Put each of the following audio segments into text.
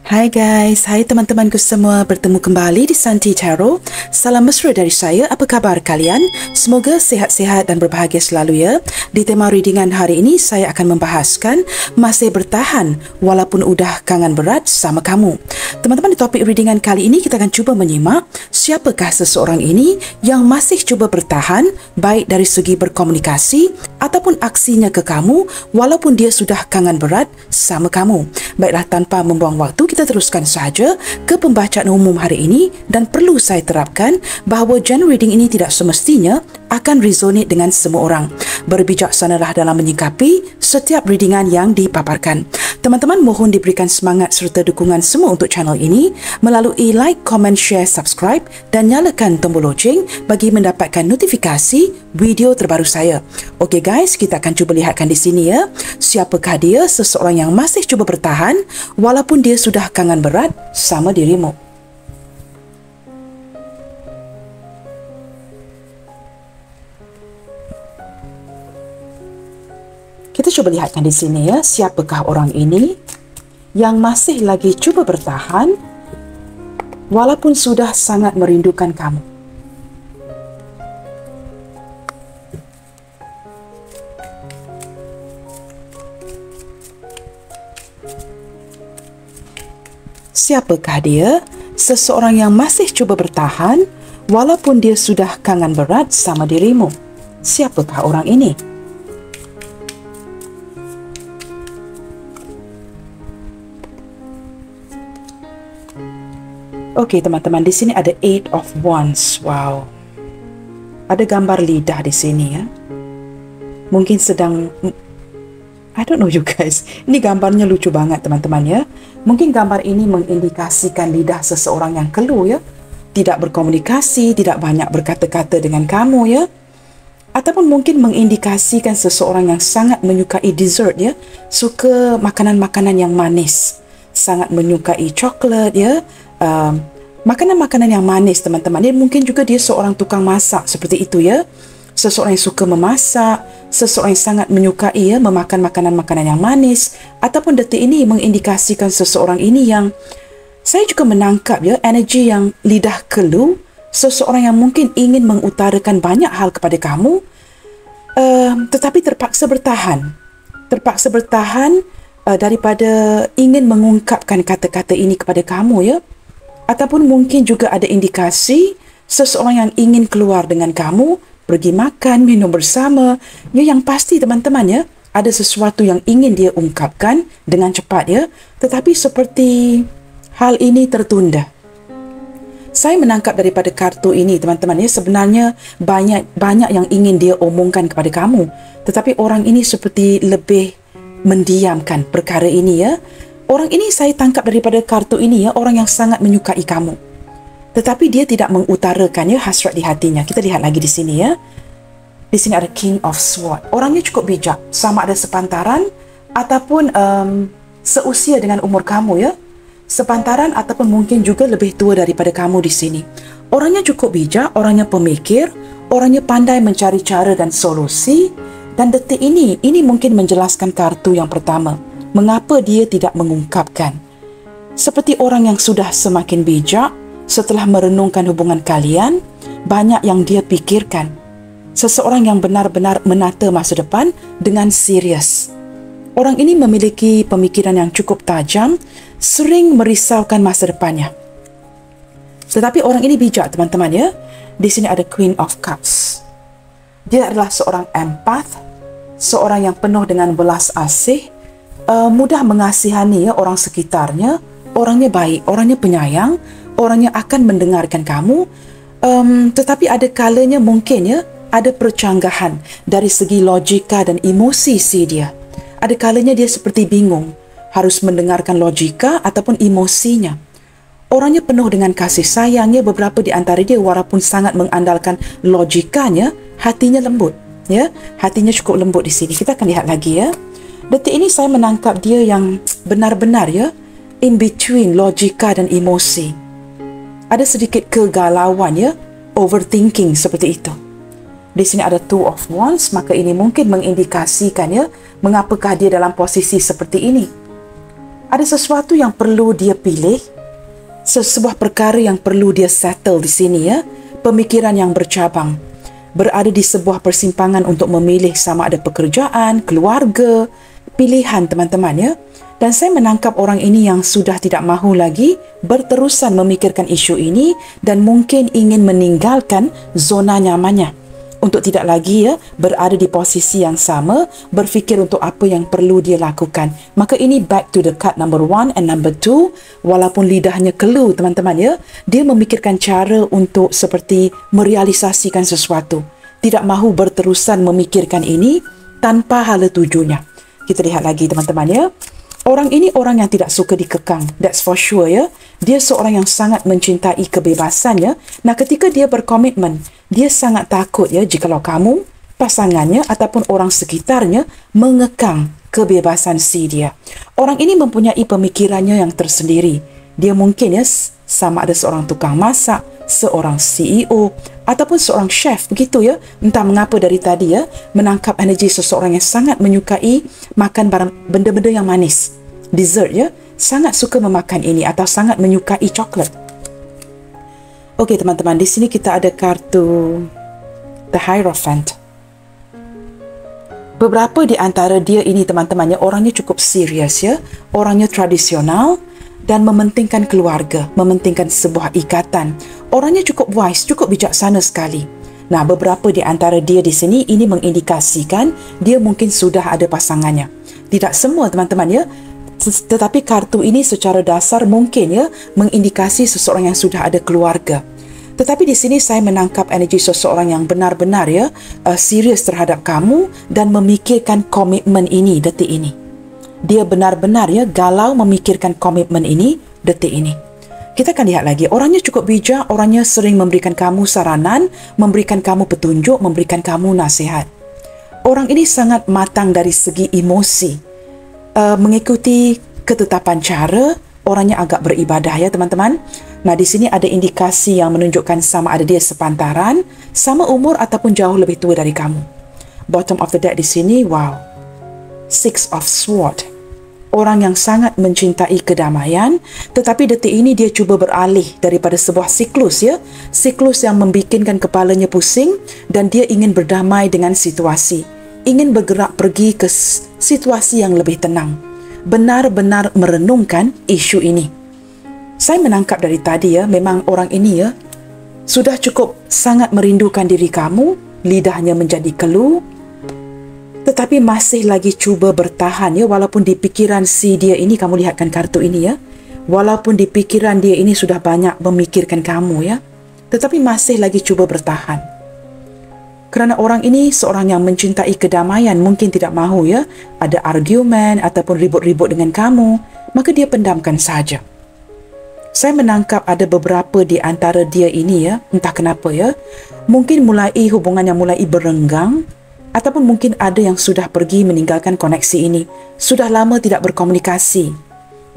Hai guys, hai teman-temanku semua, bertemu kembali di Santi Tarot. Salam mesra dari saya, apa khabar kalian? Semoga sihat-sihat dan berbahagia selalu ya. Di tema readingan hari ini, saya akan membahaskan masih bertahan walaupun udah kangen berat sama kamu. Teman-teman, di topik readingan kali ini kita akan cuba menyimak siapakah seseorang ini yang masih cuba bertahan baik dari segi berkomunikasi ataupun aksinya ke kamu walaupun dia sudah kangen berat sama kamu. Baiklah, tanpa membuang waktu, kita teruskan sahaja ke pembacaan umum hari ini dan perlu saya terapkan bahawa genre reading ini tidak semestinya akan resonate dengan semua orang. Berbijaksanalah dalam menyikapi setiap readingan yang dipaparkan. Teman-teman mohon diberikan semangat serta dukungan semua untuk channel ini melalui like, comment, share, subscribe dan nyalakan tombol loceng bagi mendapatkan notifikasi video terbaru saya. Okey guys, kita akan cuba lihatkan di sini ya. Siapakah dia, seseorang yang masih cuba bertahan walaupun dia sudah kangen berat sama dirimu. Kita cuba lihatkan di sini ya, siapakah orang ini yang masih lagi cuba bertahan walaupun sudah sangat merindukan kamu. Siapakah dia, seseorang yang masih cuba bertahan walaupun dia sudah kangen berat sama dirimu? Siapakah orang ini? Okey teman-teman, di sini ada Eight of Wands. Wow. Ada gambar lidah di sini ya. Mungkin sedang, I don't know you guys. Ini gambarnya lucu banget teman-teman ya. Mungkin gambar ini mengindikasikan lidah seseorang yang keluh ya. Tidak berkomunikasi, tidak banyak berkata-kata dengan kamu ya. Ataupun mungkin mengindikasikan seseorang yang sangat menyukai dessert ya. Suka makanan-makanan yang manis. Sangat menyukai coklat ya. Makanan-makanan yang manis teman-teman. Dia mungkin juga dia seorang tukang masak seperti itu ya. Seseorang yang suka memasak, seseorang yang sangat menyukai ya memakan makanan-makanan yang manis, ataupun detik ini mengindikasikan seseorang ini yang saya juga menangkap ya energi yang lidah keluh, seseorang yang mungkin ingin mengutarakan banyak hal kepada kamu, tetapi terpaksa bertahan daripada ingin mengungkapkan kata-kata ini kepada kamu ya. Ataupun mungkin juga ada indikasi seseorang yang ingin keluar dengan kamu, pergi makan, minum bersama. Ya, yang pasti teman-teman ya, ada sesuatu yang ingin dia ungkapkan dengan cepat ya. Tetapi seperti hal ini tertunda. Saya menangkap daripada kartu ini teman-teman ya, sebenarnya banyak yang ingin dia omongkan kepada kamu. Tetapi orang ini seperti lebih mendiamkan perkara ini ya. Orang ini saya tangkap daripada kartu ini ya, orang yang sangat menyukai kamu. Tetapi dia tidak mengutarakan ya hasrat di hatinya. Kita lihat lagi di sini ya. Di sini ada King of Swords. Orangnya cukup bijak. Sama ada sepantaran ataupun seusia dengan umur kamu ya. Sepantaran ataupun mungkin juga lebih tua daripada kamu di sini. Orangnya cukup bijak, orangnya pemikir, orangnya pandai mencari cara dan solusi. Dan detik ini mungkin menjelaskan kartu yang pertama. Mengapa dia tidak mengungkapkan? Seperti orang yang sudah semakin bijak, setelah merenungkan hubungan kalian, banyak yang dia pikirkan. Seseorang yang benar-benar menata masa depan dengan serius. Orang ini memiliki pemikiran yang cukup tajam, sering merisaukan masa depannya. Tetapi orang ini bijak teman-teman ya. Di sini ada Queen of Cups. Dia adalah seorang empath, seorang yang penuh dengan belas asih, mudah mengasihani ya orang sekitarnya, orangnya baik, orangnya penyayang, orangnya akan mendengarkan kamu, tetapi ada kalanya mungkin ya ada percanggahan dari segi logika dan emosi si dia. Ada kalanya dia seperti bingung harus mendengarkan logika ataupun emosinya. Orangnya penuh dengan kasih sayangnya, beberapa di antara dia walaupun sangat mengandalkan logikanya, hatinya lembut ya, hatinya cukup lembut di sini. Kita akan lihat lagi ya. Detik ini saya menangkap dia yang benar-benar ya in between logika dan emosi. Ada sedikit kegalauan ya, overthinking seperti itu. Di sini ada Two of Wands, maka ini mungkin mengindikasikan ya mengapakah dia dalam posisi seperti ini. Ada sesuatu yang perlu dia pilih, sebuah perkara yang perlu dia settle di sini ya. Pemikiran yang bercabang, berada di sebuah persimpangan untuk memilih sama ada pekerjaan, keluarga, pilihan teman-teman ya. Dan saya menangkap orang ini yang sudah tidak mahu lagi berterusan memikirkan isu ini dan mungkin ingin meninggalkan zona nyamannya untuk tidak lagi ya berada di posisi yang sama, berfikir untuk apa yang perlu dia lakukan. Maka ini back to the card number 1 and number 2. Walaupun lidahnya kelu teman-teman ya, dia memikirkan cara untuk seperti merealisasikan sesuatu. Tidak mahu berterusan memikirkan ini tanpa hala tujunya. Kita lihat lagi teman-teman ya. Orang ini orang yang tidak suka dikekang. That's for sure ya. Dia seorang yang sangat mencintai kebebasan ya. Nah, ketika dia berkomitmen, dia sangat takut ya jikalau kamu, pasangannya ataupun orang sekitarnya mengekang kebebasan si dia. Orang ini mempunyai pemikirannya yang tersendiri. Dia mungkin ya sama ada seorang tukang masak, seorang CEO ataupun seorang chef begitu ya. Entah mengapa dari tadi ya menangkap energi seseorang yang sangat menyukai makan benda-benda yang manis. Dessert ya, sangat suka memakan ini atau sangat menyukai coklat. Okey teman-teman, di sini kita ada kartu The Hierophant. Beberapa di antara dia ini teman-temannya orangnya cukup serius ya, orangnya tradisional dan mementingkan keluarga, mementingkan sebuah ikatan. Orangnya cukup wise, cukup bijaksana sekali. Nah, beberapa di antara dia di sini ini mengindikasikan dia mungkin sudah ada pasangannya. Tidak semua teman-teman ya, tetapi kartu ini secara dasar mungkin ya mengindikasi seseorang yang sudah ada keluarga. Tetapi di sini saya menangkap energi seseorang yang benar-benar ya serius terhadap kamu dan memikirkan komitmen ini detik ini. Dia benar-benar ya galau memikirkan komitmen ini detik ini. Kita akan lihat lagi. Orangnya cukup bijak, orangnya sering memberikan kamu saranan, memberikan kamu petunjuk, memberikan kamu nasihat. Orang ini sangat matang dari segi emosi. Mengikuti ketetapan cara, orangnya agak beribadah ya teman-teman. Nah, di sini ada indikasi yang menunjukkan sama ada dia sepantaran, sama umur ataupun jauh lebih tua dari kamu. Bottom of the deck di sini, wow. Six of Swords. Orang yang sangat mencintai kedamaian, tetapi detik ini dia cuba beralih daripada sebuah siklus ya. Siklus yang membikinkan kepalanya pusing dan dia ingin berdamai dengan situasi. Ingin bergerak pergi ke situasi yang lebih tenang. Benar-benar merenungkan isu ini. Saya menangkap dari tadi ya, memang orang ini ya sudah cukup sangat merindukan diri kamu, lidahnya menjadi keluh, tetapi masih lagi cuba bertahan ya, walaupun di pikiran si dia ini, kamu lihatkan kartu ini ya, walaupun di pikiran dia ini sudah banyak memikirkan kamu ya, tetapi masih lagi cuba bertahan. Kerana orang ini seorang yang mencintai kedamaian, mungkin tidak mahu ya ada argumen ataupun ribut-ribut dengan kamu, maka dia pendamkan saja. Saya menangkap ada beberapa di antara dia ini ya, entah kenapa ya, mungkin mulai hubungan yang mulai berenggang, ataupun mungkin ada yang sudah pergi meninggalkan koneksi ini, sudah lama tidak berkomunikasi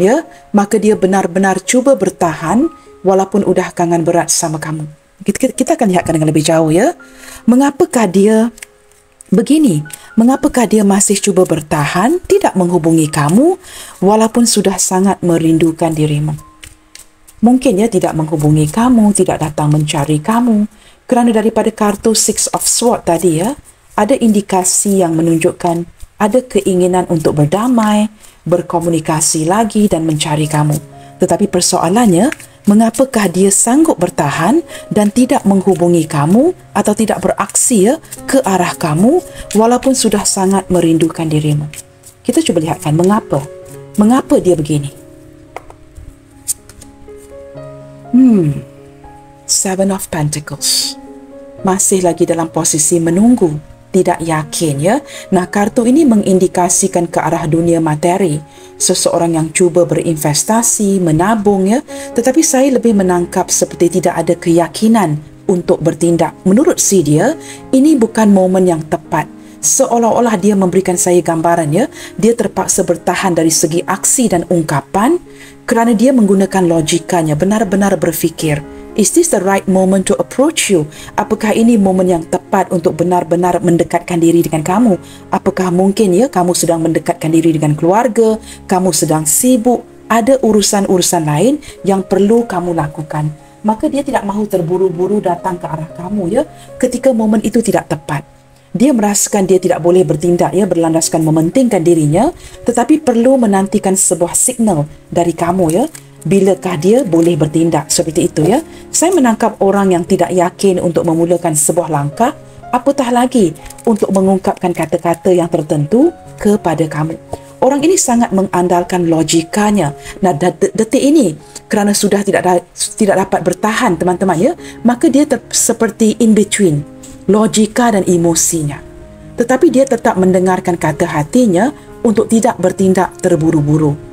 ya, maka dia benar-benar cuba bertahan walaupun udah kangen berat sama kamu. Kita akan lihatkan dengan lebih jauh ya. Mengapakah dia begini? Mengapakah dia masih cuba bertahan, tidak menghubungi kamu walaupun sudah sangat merindukan dirimu? Mungkin ya tidak menghubungi kamu, tidak datang mencari kamu. Kerana daripada kartu Six of Swords tadi ya, ada indikasi yang menunjukkan ada keinginan untuk berdamai, berkomunikasi lagi dan mencari kamu. Tetapi persoalannya, mengapakah dia sanggup bertahan dan tidak menghubungi kamu atau tidak beraksi ya ke arah kamu walaupun sudah sangat merindukan dirimu? Kita cuba lihatkan mengapa. Mengapa dia begini? Seven of Pentacles. Masih lagi dalam posisi menunggu, tidak yakin ya. Nah, kartu ini mengindikasikan ke arah dunia materi. Seseorang yang cuba berinvestasi, menabung ya. Tetapi saya lebih menangkap seperti tidak ada keyakinan untuk bertindak. Menurut si dia, ini bukan momen yang tepat. Seolah-olah dia memberikan saya gambaran ya. Dia terpaksa bertahan dari segi aksi dan ungkapan kerana dia menggunakan logikanya, benar-benar berfikir. Is this the right moment to approach you? Apakah ini momen yang tepat untuk benar-benar mendekatkan diri dengan kamu? Apakah mungkin ya kamu sedang mendekatkan diri dengan keluarga, kamu sedang sibuk, ada urusan-urusan lain yang perlu kamu lakukan. Maka dia tidak mahu terburu-buru datang ke arah kamu ya ketika momen itu tidak tepat. Dia merasakan dia tidak boleh bertindak ya berlandaskan mementingkan dirinya, tetapi perlu menantikan sebuah signal dari kamu ya. Bilakah dia boleh bertindak seperti itu ya? Saya menangkap orang yang tidak yakin untuk memulakan sebuah langkah, apatah lagi untuk mengungkapkan kata-kata yang tertentu kepada kamu. Orang ini sangat mengandalkan logikanya. Nah, detik ini kerana sudah tidak dapat bertahan teman-teman ya, maka dia seperti in between logika dan emosinya. Tetapi dia tetap mendengarkan kata hatinya untuk tidak bertindak terburu-buru.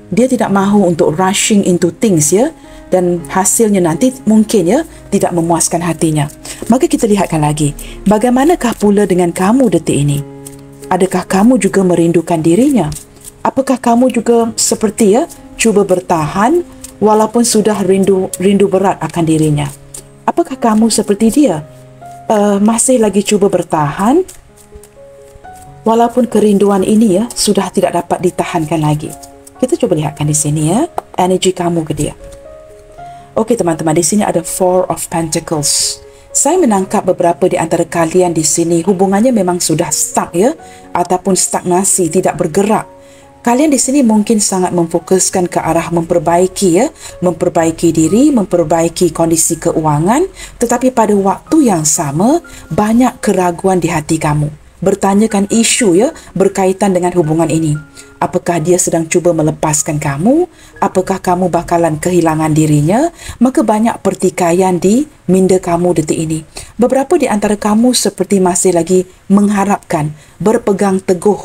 Dia tidak mahu untuk rushing into things ya, dan hasilnya nanti mungkin ya tidak memuaskan hatinya. Maka kita lihatkan lagi, bagaimanakah pula dengan kamu detik ini? Adakah kamu juga merindukan dirinya? Apakah kamu juga seperti ya cuba bertahan walaupun sudah rindu berat akan dirinya? Apakah kamu seperti dia? Masih lagi cuba bertahan walaupun kerinduan ini ya sudah tidak dapat ditahankan lagi. Kita cuba lihatkan di sini ya, energi kamu ke dia. Okey teman-teman, di sini ada Four of Pentacles. Saya menangkap beberapa di antara kalian di sini hubungannya memang sudah stuck ya, ataupun stagnasi, tidak bergerak. Kalian di sini mungkin sangat memfokuskan ke arah memperbaiki ya, memperbaiki diri, memperbaiki kondisi keuangan, tetapi pada waktu yang sama banyak keraguan di hati kamu. Bertanyakan isu ya berkaitan dengan hubungan ini. Apakah dia sedang cuba melepaskan kamu? Apakah kamu bakalan kehilangan dirinya? Maka banyak pertikaian di minda kamu detik ini. Beberapa di antara kamu seperti masih lagi mengharapkan, berpegang teguh,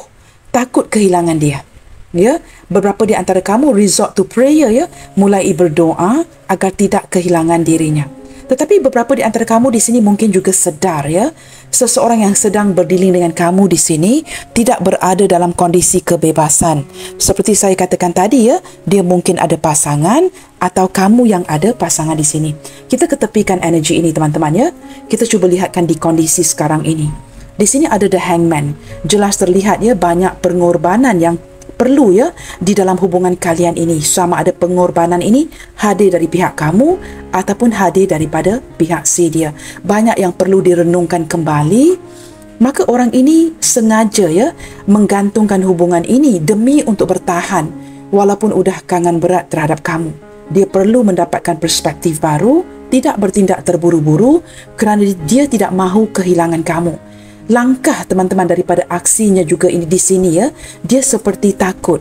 takut kehilangan dia. Ya, beberapa di antara kamu resort to prayer ya, mulai berdoa agar tidak kehilangan dirinya. Tetapi beberapa di antara kamu di sini mungkin juga sedar ya, seseorang yang sedang berdealing dengan kamu di sini tidak berada dalam kondisi kebebasan. Seperti saya katakan tadi ya, dia mungkin ada pasangan atau kamu yang ada pasangan di sini. Kita ketepikan energi ini teman-teman ya. Kita cuba lihatkan di kondisi sekarang ini. Di sini ada The Hangman. Jelas terlihat ya banyak pengorbanan yang perlu ya di dalam hubungan kalian ini. Sama ada pengorbanan ini hadir dari pihak kamu ataupun hadir daripada pihak si dia. Banyak yang perlu direnungkan kembali. Maka orang ini sengaja ya menggantungkan hubungan ini demi untuk bertahan walaupun udah kangen berat terhadap kamu. Dia perlu mendapatkan perspektif baru, tidak bertindak terburu-buru kerana dia tidak mahu kehilangan kamu. Langkah teman-teman daripada aksinya juga ini di sini ya, dia seperti takut.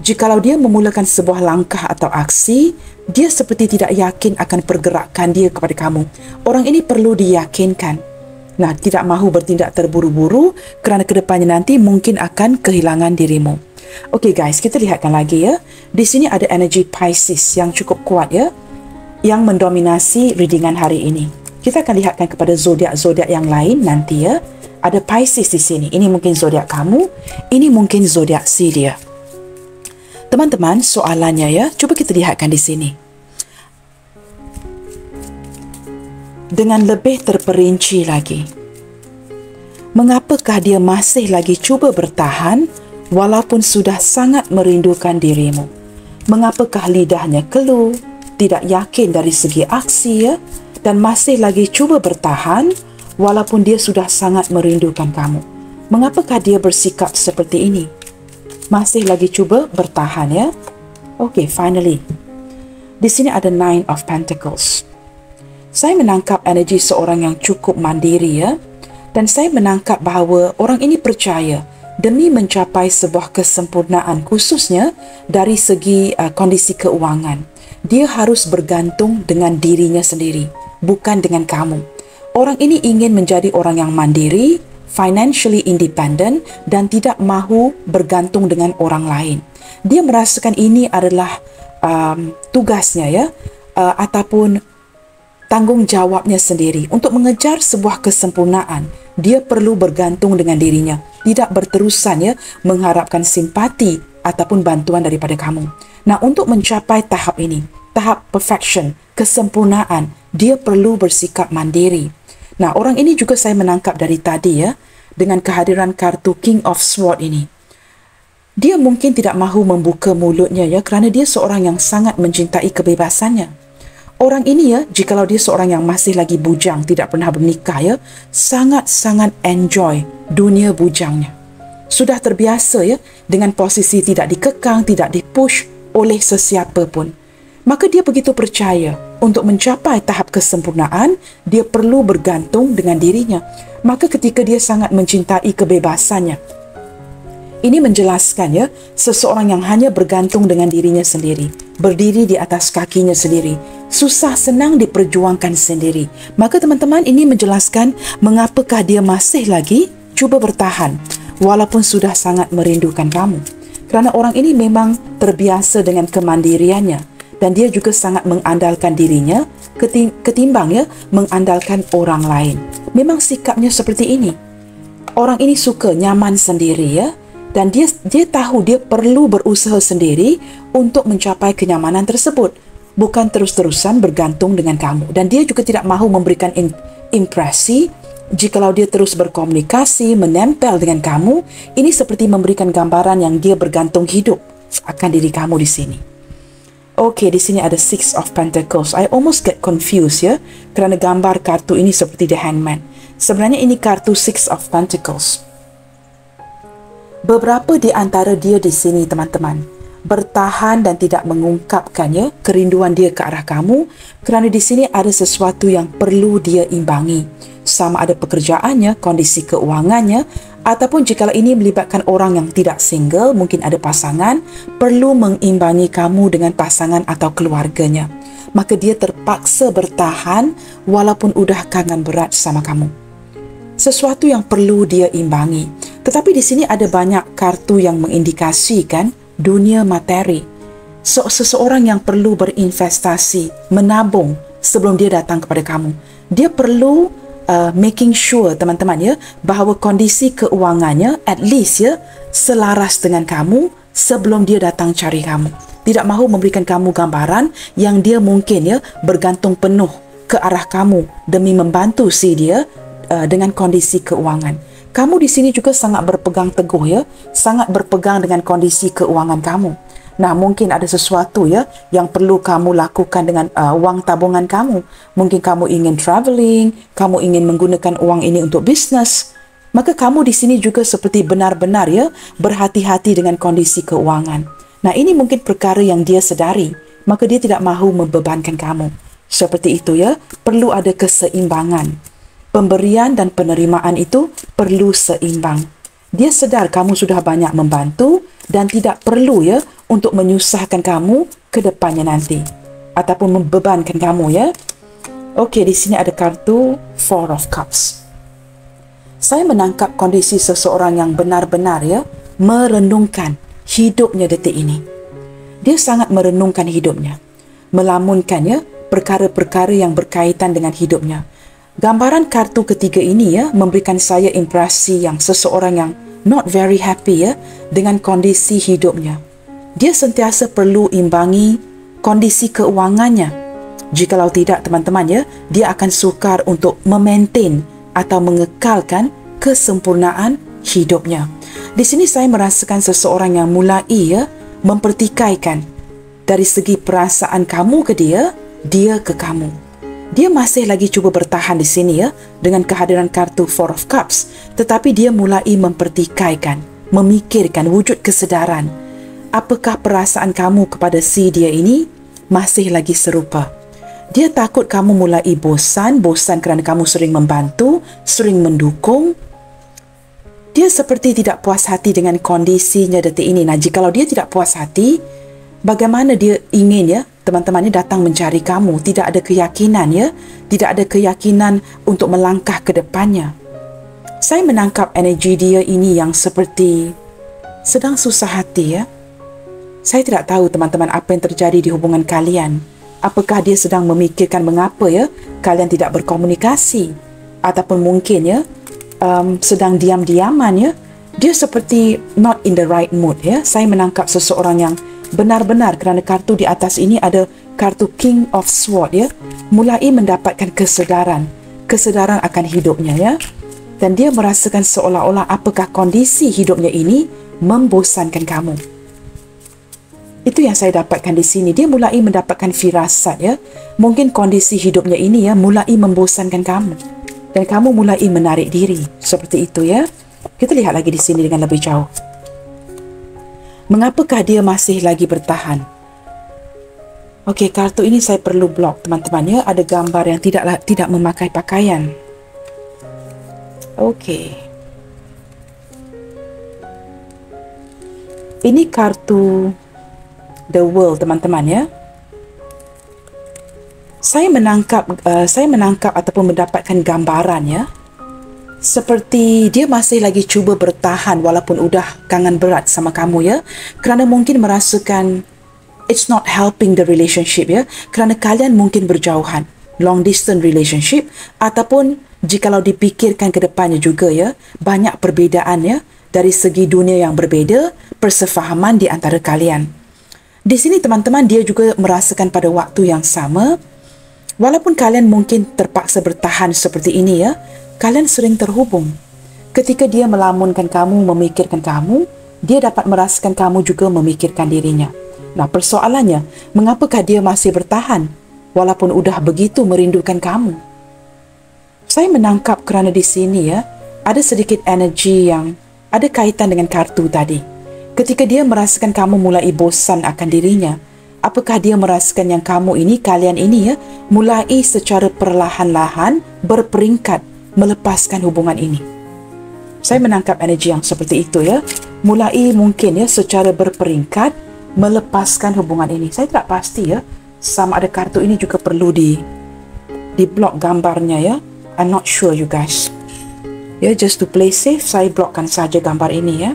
Jikalau dia memulakan sebuah langkah atau aksi, dia seperti tidak yakin akan pergerakan dia kepada kamu. Orang ini perlu diyakinkan. Nah, tidak mahu bertindak terburu-buru kerana kedepannya nanti mungkin akan kehilangan dirimu. Okey guys, kita lihatkan lagi ya. Di sini ada energi Pisces yang cukup kuat ya, yang mendominasi readingan hari ini. Kita akan lihatkan kepada zodiak-zodiak yang lain nanti ya. Ada Pisces di sini. Ini mungkin zodiak kamu, ini mungkin zodiak si dia. Teman-teman, soalannya ya, cuba kita lihatkan di sini. Dengan lebih terperinci lagi. Mengapakah dia masih lagi cuba bertahan walaupun sudah sangat merindukan dirimu? Mengapakah lidahnya keluh, tidak yakin dari segi aksi ya, dan masih lagi cuba bertahan walaupun dia sudah sangat merindukan kamu? Mengapakah dia bersikap seperti ini? Masih lagi cuba bertahan ya. Okey, finally. Di sini ada Nine of Pentacles. Saya menangkap energi seorang yang cukup mandiri ya. Dan saya menangkap bahawa orang ini percaya demi mencapai sebuah kesempurnaan khususnya dari segi kondisi keuangan. Dia harus bergantung dengan dirinya sendiri, bukan dengan kamu. Orang ini ingin menjadi orang yang mandiri, financially independent dan tidak mahu bergantung dengan orang lain. Dia merasakan ini adalah tugasnya ya, ataupun tanggungjawabnya sendiri untuk mengejar sebuah kesempurnaan. Dia perlu bergantung dengan dirinya, tidak berterusan ya mengharapkan simpati ataupun bantuan daripada kamu. Nah, untuk mencapai tahap ini, tahap perfection, kesempurnaan, dia perlu bersikap mandiri. Nah, orang ini juga saya menangkap dari tadi ya, dengan kehadiran kartu King of Swords ini. Dia mungkin tidak mahu membuka mulutnya ya, kerana dia seorang yang sangat mencintai kebebasannya. Orang ini ya, jikalau dia seorang yang masih lagi bujang, tidak pernah bernikah ya, sangat-sangat enjoy dunia bujangnya. Sudah terbiasa ya dengan posisi tidak dikekang, tidak dipush oleh sesiapa pun. Maka dia begitu percaya untuk mencapai tahap kesempurnaan, dia perlu bergantung dengan dirinya. Maka ketika dia sangat mencintai kebebasannya, ini menjelaskan ya, seseorang yang hanya bergantung dengan dirinya sendiri, berdiri di atas kakinya sendiri, susah senang diperjuangkan sendiri. Maka teman-teman, ini menjelaskan mengapakah dia masih lagi cuba bertahan walaupun sudah sangat merindukan kamu. Kerana orang ini memang terbiasa dengan kemandiriannya dan dia juga sangat mengandalkan dirinya ketimbang ya mengandalkan orang lain. Memang sikapnya seperti ini. Orang ini suka nyaman sendiri ya. Dan dia tahu dia perlu berusaha sendiri untuk mencapai kenyamanan tersebut. Bukan terus-terusan bergantung dengan kamu. Dan dia juga tidak mahu memberikan impresi jikalau dia terus berkomunikasi, menempel dengan kamu. Ini seperti memberikan gambaran yang dia bergantung hidup akan diri kamu di sini. Okey, di sini ada Six of Pentacles. I almost get confused ya. Kerana gambar kartu ini seperti The Hangman. Sebenarnya ini kartu Six of Pentacles. Beberapa di antara dia di sini, teman-teman, bertahan dan tidak mengungkapkannya kerinduan dia ke arah kamu kerana di sini ada sesuatu yang perlu dia imbangi. Sama ada pekerjaannya, kondisi keuangannya, ataupun jikalau ini melibatkan orang yang tidak single, mungkin ada pasangan, perlu mengimbangi kamu dengan pasangan atau keluarganya. Maka dia terpaksa bertahan walaupun udah kangen berat sama kamu. Sesuatu yang perlu dia imbangi. Tetapi di sini ada banyak kartu yang mengindikasikan dunia materi. Seseorang yang perlu berinvestasi, menabung sebelum dia datang kepada kamu. Dia perlu making sure, teman-teman ya, bahawa kondisi keuangannya at least ya selaras dengan kamu sebelum dia datang cari kamu. Tidak mahu memberikan kamu gambaran yang dia mungkin ya bergantung penuh ke arah kamu demi membantu si dia dengan kondisi keuangan. Kamu di sini juga sangat berpegang teguh ya, sangat berpegang dengan kondisi keuangan kamu. Nah, mungkin ada sesuatu ya yang perlu kamu lakukan dengan wang tabungan kamu. Mungkin kamu ingin travelling, kamu ingin menggunakan uang ini untuk bisnes. Maka kamu di sini juga seperti benar-benar ya berhati-hati dengan kondisi keuangan. Nah, ini mungkin perkara yang dia sedari. Maka dia tidak mahu membebankan kamu. Seperti itu ya, perlu ada keseimbangan. Pemberian dan penerimaan itu perlu seimbang. Dia sedar kamu sudah banyak membantu dan tidak perlu ya untuk menyusahkan kamu ke depannya nanti ataupun membebankan kamu ya. Okey, di sini ada kartu Four of Cups. Saya menangkap kondisi seseorang yang benar-benar ya merenungkan hidupnya detik ini. Dia sangat merenungkan hidupnya, melamunkan ya perkara-perkara yang berkaitan dengan hidupnya. Gambaran kartu ketiga ini ya memberikan saya impresi yang seseorang yang not very happy ya dengan kondisi hidupnya. Dia sentiasa perlu imbangi kondisi keuangannya. Jikalau tidak, teman-teman ya, dia akan sukar untuk memaintain atau mengekalkan kesempurnaan hidupnya. Di sini saya merasakan seseorang yang mulai ya mempertikaikan dari segi perasaan kamu ke dia, dia ke kamu. Dia masih lagi cuba bertahan di sini ya dengan kehadiran kartu Four of Cups, tetapi dia mulai mempertikaikan, memikirkan wujud kesedaran. Apakah perasaan kamu kepada si dia ini masih lagi serupa? Dia takut kamu mulai bosan kerana kamu sering membantu, sering mendukung. Dia seperti tidak puas hati dengan kondisinya detik ini. Nah, jikalau dia tidak puas hati, bagaimana dia ingin ya teman-temannya datang mencari kamu? Tidak ada keyakinan ya, tidak ada keyakinan untuk melangkah ke depannya. Saya menangkap energi dia ini yang seperti sedang susah hati ya. Saya tidak tahu teman-teman apa yang terjadi di hubungan kalian. Apakah dia sedang memikirkan mengapa ya kalian tidak berkomunikasi, ataupun mungkin ya sedang diam-diaman ya. Dia seperti not in the right mood ya. Saya menangkap seseorang yang benar-benar kerana kartu di atas ini ada kartu King of Sword ya, mulai mendapatkan kesedaran akan hidupnya ya. Dan dia merasakan seolah-olah apakah kondisi hidupnya ini membosankan kamu. Itu yang saya dapatkan di sini. Dia mulai mendapatkan firasat ya. Mungkin kondisi hidupnya ini ya mulai membosankan kamu. Dan kamu mulai menarik diri. Seperti itu ya. Kita lihat lagi di sini dengan lebih jauh. Mengapakah dia masih lagi bertahan? Okey, kartu ini saya perlu blok teman-teman ya. Ada gambar yang tidak memakai pakaian. Okey. Ini kartu The World teman-teman ya. Saya menangkap ataupun mendapatkan gambaran ya. Seperti dia masih lagi cuba bertahan walaupun udah kangen berat sama kamu ya. Kerana mungkin merasakan it's not helping the relationship ya. Kerana kalian mungkin berjauhan, long distance relationship, ataupun jikalau dipikirkan ke depannya juga ya, banyak perbezaan ya dari segi dunia yang berbeza, persefahaman di antara kalian. Di sini teman-teman dia juga merasakan pada waktu yang sama, walaupun kalian mungkin terpaksa bertahan seperti ini ya, kalian sering terhubung. Ketika dia melamunkan kamu, memikirkan kamu, dia dapat merasakan kamu juga memikirkan dirinya. Nah, persoalannya, mengapakah dia masih bertahan walaupun udah begitu merindukan kamu? Saya menangkap kerana di sini ya, ada sedikit energi yang ada kaitan dengan kartu tadi. Ketika dia merasakan kamu mulai bosan akan dirinya, apakah dia merasakan yang kamu ini, kalian ini ya, mulai secara perlahan-lahan berperingkat melepaskan hubungan ini? Saya menangkap energi yang seperti itu ya. Mulai mungkin ya secara berperingkat melepaskan hubungan ini. Saya tidak pasti ya, sama ada kartu ini juga perlu di blok gambarnya ya. I'm not sure you guys. Ya, just to play safe, saya blokkan saja gambar ini ya.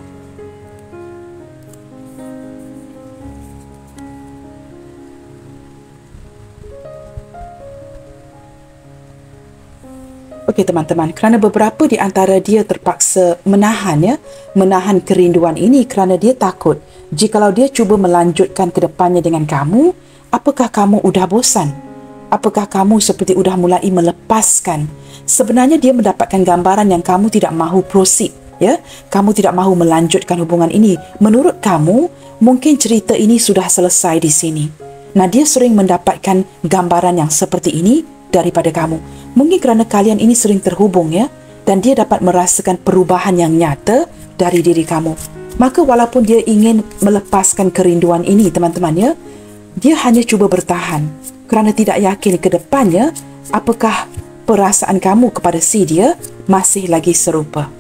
Okey teman-teman, kerana beberapa di antara dia terpaksa menahan kerinduan ini kerana dia takut jikalau dia cuba melanjutkan ke depannya dengan kamu, apakah kamu udah bosan? Apakah kamu seperti udah mulai melepaskan? Sebenarnya dia mendapatkan gambaran yang kamu tidak mahu proceed, ya. Kamu tidak mahu melanjutkan hubungan ini. Menurut kamu, mungkin cerita ini sudah selesai di sini. Nah, dia sering mendapatkan gambaran yang seperti ini daripada kamu. Mungkin kerana kalian ini sering terhubung ya, dan dia dapat merasakan perubahan yang nyata dari diri kamu. Maka walaupun dia ingin melepaskan kerinduan ini teman-teman ya, dia hanya cuba bertahan kerana tidak yakin ke depannya apakah perasaan kamu kepada si dia masih lagi serupa.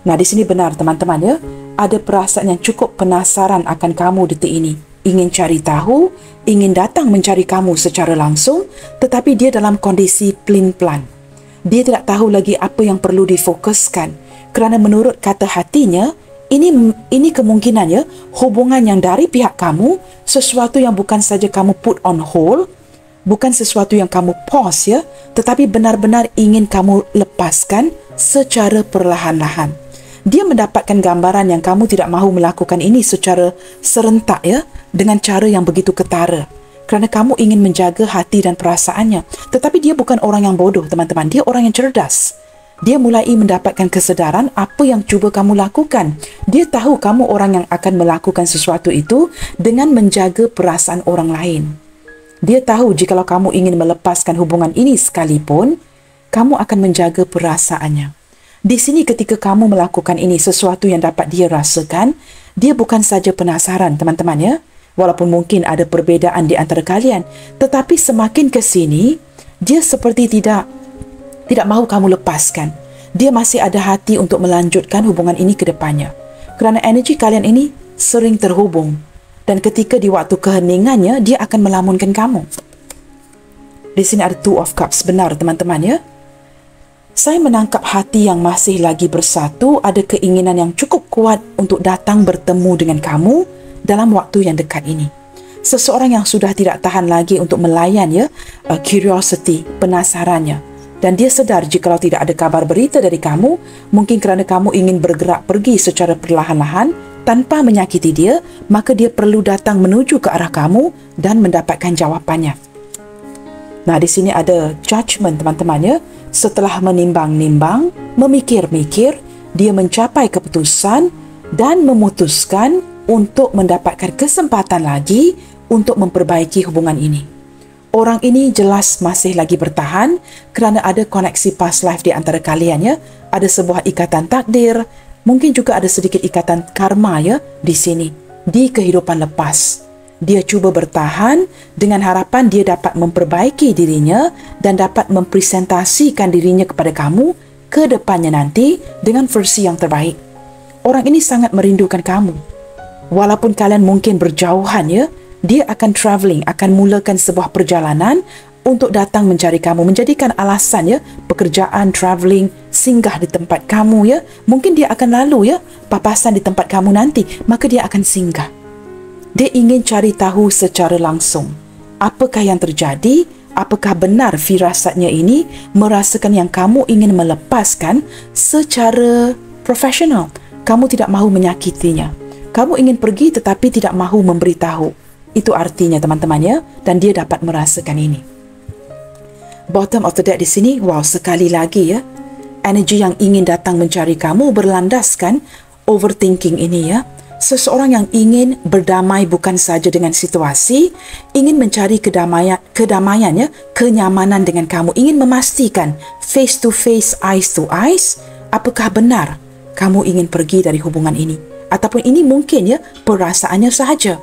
Nah, di sini benar teman-teman ya, ada perasaan yang cukup penasaran akan kamu detik ini. Ingin cari tahu, ingin datang mencari kamu secara langsung, tetapi dia dalam kondisi pelin-pelan. Dia tidak tahu lagi apa yang perlu difokuskan. Kerana menurut kata hatinya, ini kemungkinannya hubungan yang dari pihak kamu, sesuatu yang bukan saja kamu put on hold, bukan sesuatu yang kamu pause ya, tetapi benar-benar ingin kamu lepaskan secara perlahan-lahan. Dia mendapatkan gambaran yang kamu tidak mahu melakukan ini secara serentak ya, dengan cara yang begitu ketara. Kerana kamu ingin menjaga hati dan perasaannya. Tetapi dia bukan orang yang bodoh teman-teman, dia orang yang cerdas. Dia mulai mendapatkan kesedaran apa yang cuba kamu lakukan. Dia tahu kamu orang yang akan melakukan sesuatu itu dengan menjaga perasaan orang lain. Dia tahu jikalau kamu ingin melepaskan hubungan ini sekalipun, kamu akan menjaga perasaannya. Di sini ketika kamu melakukan ini, sesuatu yang dapat dia rasakan, dia bukan saja penasaran teman-teman ya, walaupun mungkin ada perbezaan di antara kalian, tetapi semakin ke sini, dia seperti tidak mahu kamu lepaskan. Dia masih ada hati untuk melanjutkan hubungan ini ke depannya. Kerana energi kalian ini sering terhubung. Dan ketika di waktu keheningannya, dia akan melamunkan kamu. Di sini ada Two of Cups. Benar teman-teman ya. Saya menangkap hati yang masih lagi bersatu, ada keinginan yang cukup kuat untuk datang bertemu dengan kamu dalam waktu yang dekat ini. Seseorang yang sudah tidak tahan lagi untuk melayan ya, curiosity, penasarannya. Dan dia sedar jikalau tidak ada kabar berita dari kamu, mungkin kerana kamu ingin bergerak pergi secara perlahan-lahan tanpa menyakiti dia, maka dia perlu datang menuju ke arah kamu dan mendapatkan jawapannya. Nah, di sini ada judgment teman-teman ya. Setelah menimbang-nimbang, memikir-mikir, dia mencapai keputusan dan memutuskan untuk mendapatkan kesempatan lagi untuk memperbaiki hubungan ini. Orang ini jelas masih lagi bertahan kerana ada koneksi past life di antara kalian ya. Ada sebuah ikatan takdir, mungkin juga ada sedikit ikatan karma ya di sini, di kehidupan lepas. Dia cuba bertahan dengan harapan dia dapat memperbaiki dirinya dan dapat mempresentasikan dirinya kepada kamu ke depannya nanti dengan versi yang terbaik. Orang ini sangat merindukan kamu. Walaupun kalian mungkin berjauhan ya, dia akan travelling, akan mulakan sebuah perjalanan untuk datang mencari kamu, menjadikan alasan ya, pekerjaan, travelling, singgah di tempat kamu ya. Mungkin dia akan lalu ya, papasan di tempat kamu nanti, maka dia akan singgah. Dia ingin cari tahu secara langsung apakah yang terjadi, apakah benar firasatnya ini merasakan yang kamu ingin melepaskan secara profesional. Kamu tidak mahu menyakitinya. Kamu ingin pergi tetapi tidak mahu memberitahu. Itu artinya teman-teman ya, dan dia dapat merasakan ini. Bottom of the deck di sini, wow, sekali lagi ya, energi yang ingin datang mencari kamu berlandaskan overthinking ini ya. Seseorang yang ingin berdamai bukan saja dengan situasi, ingin mencari kedamaian ya, kenyamanan dengan kamu, ingin memastikan face to face, eyes to eyes, apakah benar kamu ingin pergi dari hubungan ini, ataupun ini mungkin ya perasaannya sahaja.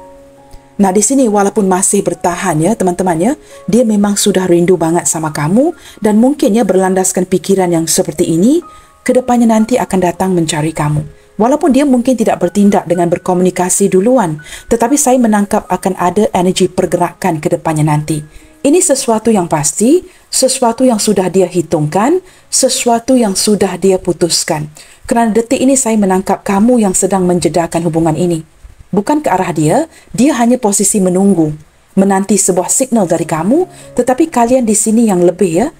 Nah, di sini walaupun masih bertahan ya teman-teman ya, dia memang sudah rindu banget sama kamu dan mungkin ya berlandaskan pikiran yang seperti ini, kedepannya nanti akan datang mencari kamu. Walaupun dia mungkin tidak bertindak dengan berkomunikasi duluan, tetapi saya menangkap akan ada energi pergerakan kedepannya nanti. Ini sesuatu yang pasti, sesuatu yang sudah dia hitungkan, sesuatu yang sudah dia putuskan. Kerana detik ini saya menangkap kamu yang sedang menjedakan hubungan ini. Bukan ke arah dia hanya posisi menunggu, menanti sebuah signal dari kamu, tetapi kalian di sini yang lebih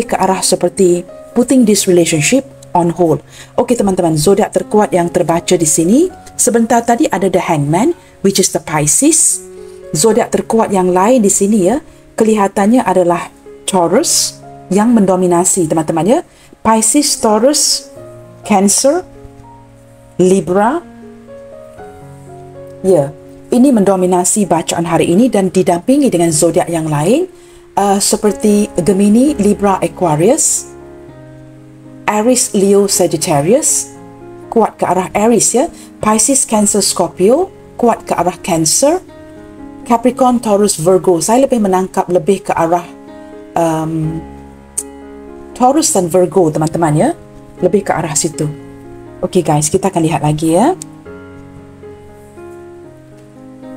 ke arah seperti putting this relationship on hold. Okey teman-teman, zodiak terkuat yang terbaca di sini, sebentar tadi ada the Hangman, which is the Pisces. Zodiak terkuat yang lain di sini ya, kelihatannya adalah Taurus yang mendominasi teman-teman ya. Pisces, Taurus, Cancer, Libra. Ya, ini mendominasi bacaan hari ini dan didampingi dengan zodiak yang lain seperti Gemini, Libra, Aquarius, Aries, Leo, Sagittarius, kuat ke arah Aries ya, Pisces, Cancer, Scorpio, kuat ke arah Cancer, Capricorn, Taurus, Virgo. Saya lebih menangkap lebih ke arah Taurus dan Virgo teman-teman ya, lebih ke arah situ. Okey guys, kita akan lihat lagi ya.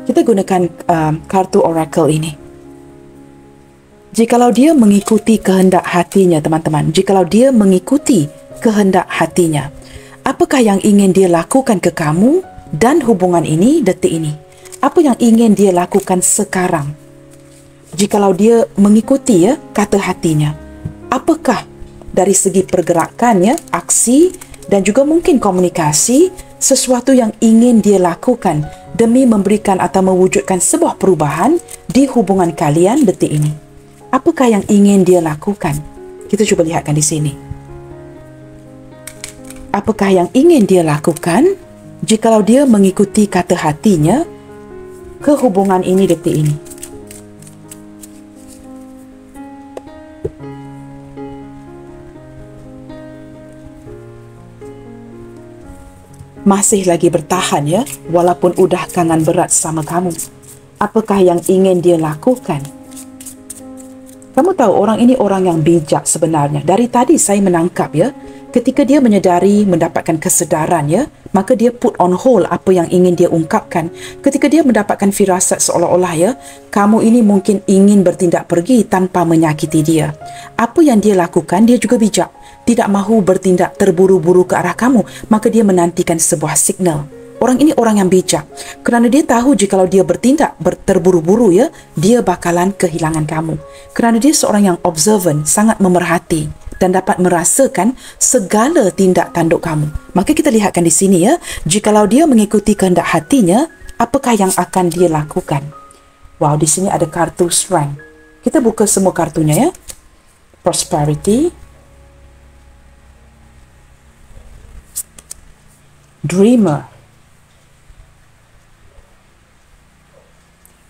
Kita gunakan kartu oracle ini. Jikalau dia mengikuti kehendak hatinya, teman-teman, jikalau dia mengikuti kehendak hatinya, apakah yang ingin dia lakukan ke kamu dan hubungan ini detik ini? Apa yang ingin dia lakukan sekarang? Jikalau dia mengikuti ya kata hatinya, apakah dari segi pergerakannya, aksi dan juga mungkin komunikasi, sesuatu yang ingin dia lakukan demi memberikan atau mewujudkan sebuah perubahan di hubungan kalian detik ini? Apakah yang ingin dia lakukan? Kita cuba lihatkan di sini. Apakah yang ingin dia lakukan jikalau dia mengikuti kata hatinya ke hubungan ini detik ini? Masih lagi bertahan ya, walaupun udah kangen berat sama kamu. Apakah yang ingin dia lakukan? Kamu tahu orang ini orang yang bijak sebenarnya. Dari tadi saya menangkap ya, ketika dia menyedari, mendapatkan kesedaran ya, maka dia put on hold apa yang ingin dia ungkapkan. Ketika dia mendapatkan firasat seolah-olah ya, kamu ini mungkin ingin bertindak pergi tanpa menyakiti dia. Apa yang dia lakukan, dia juga bijak. Tidak mahu bertindak terburu-buru ke arah kamu, maka dia menantikan sebuah signal. Orang ini orang yang bijak, kerana dia tahu jikalau dia bertindak terburu-buru ya, dia bakalan kehilangan kamu. Kerana dia seorang yang observant, sangat memerhati dan dapat merasakan segala tindak tanduk kamu. Maka kita lihatkan di sini ya, jikalau dia mengikuti kehendak hatinya, apakah yang akan dia lakukan? Wow, di sini ada kartu Strength. Kita buka semua kartunya ya. Prosperity, Dreamer.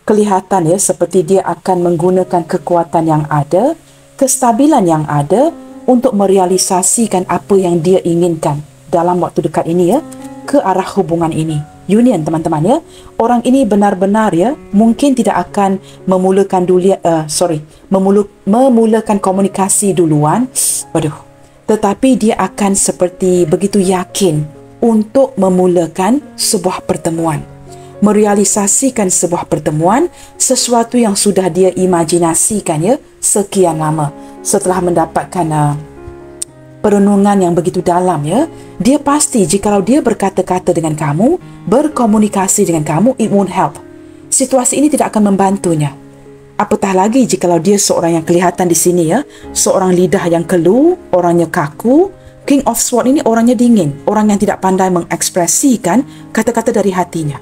Kelihatan ya seperti dia akan menggunakan kekuatan yang ada, kestabilan yang ada untuk merealisasikan apa yang dia inginkan dalam waktu dekat ini ya, ke arah hubungan ini. Union teman-teman ya. Orang ini benar-benar ya mungkin tidak akan memulakan memulakan komunikasi duluan. Tetapi dia akan seperti begitu yakin untuk memulakan sebuah pertemuan, merealisasikan sebuah pertemuan, sesuatu yang sudah dia imajinasikan ya sekian lama. Setelah mendapatkan perenungan yang begitu dalam ya, dia pasti jikalau dia berkata-kata dengan kamu, berkomunikasi dengan kamu, it won't help. Situasi ini tidak akan membantunya. Apatah lagi jikalau dia seorang yang kelihatan di sini ya, seorang lidah yang keluh, orangnya kaku. King of Swords ini orangnya dingin, orang yang tidak pandai mengekspresikan kata-kata dari hatinya.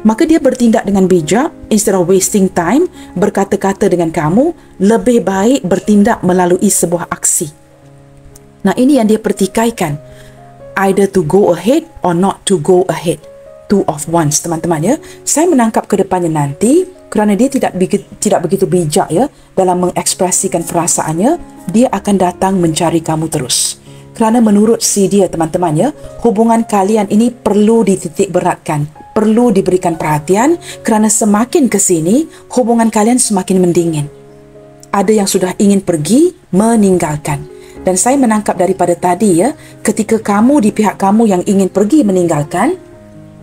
Maka dia bertindak dengan bijak, instead of wasting time berkata-kata dengan kamu, lebih baik bertindak melalui sebuah aksi. Nah, ini yang dia pertikaikan. Either to go ahead or not to go ahead. Two of Wands, teman-teman ya. Saya menangkap ke depannya nanti, kerana dia tidak begitu bijak ya dalam mengekspresikan perasaannya, dia akan datang mencari kamu terus. Kerana menurut si dia, teman-teman ya, hubungan kalian ini perlu dititik beratkan, perlu diberikan perhatian, kerana semakin ke sini, hubungan kalian semakin mendingin. Ada yang sudah ingin pergi, meninggalkan. Dan saya menangkap daripada tadi ya, ketika kamu di pihak kamu yang ingin pergi meninggalkan,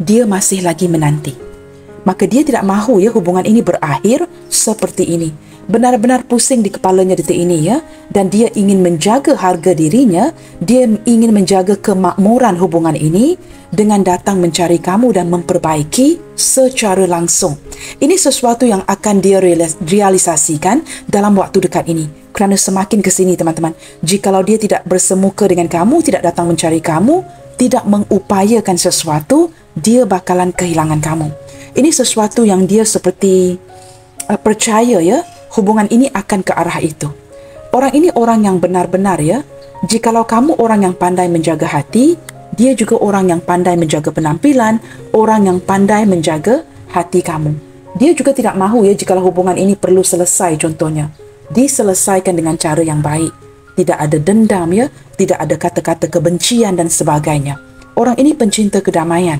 dia masih lagi menanti. Maka dia tidak mahu ya hubungan ini berakhir seperti ini. Benar-benar pusing di kepalanya detik ini ya, dan dia ingin menjaga harga dirinya, dia ingin menjaga kemakmuran hubungan ini dengan datang mencari kamu dan memperbaiki secara langsung. Ini sesuatu yang akan dia realisasikan dalam waktu dekat ini. Kerana semakin ke sini teman-teman, jikalau dia tidak bersemuka dengan kamu, tidak datang mencari kamu, tidak mengupayakan sesuatu, dia bakalan kehilangan kamu. Ini sesuatu yang dia seperti percaya ya, hubungan ini akan ke arah itu. Orang ini orang yang benar-benar ya, jikalau kamu orang yang pandai menjaga hati, dia juga orang yang pandai menjaga penampilan, orang yang pandai menjaga hati kamu. Dia juga tidak mahu ya jikalau hubungan ini perlu selesai contohnya. Diselesaikan dengan cara yang baik. Tidak ada dendam ya, tidak ada kata-kata kebencian dan sebagainya. Orang ini pencinta kedamaian.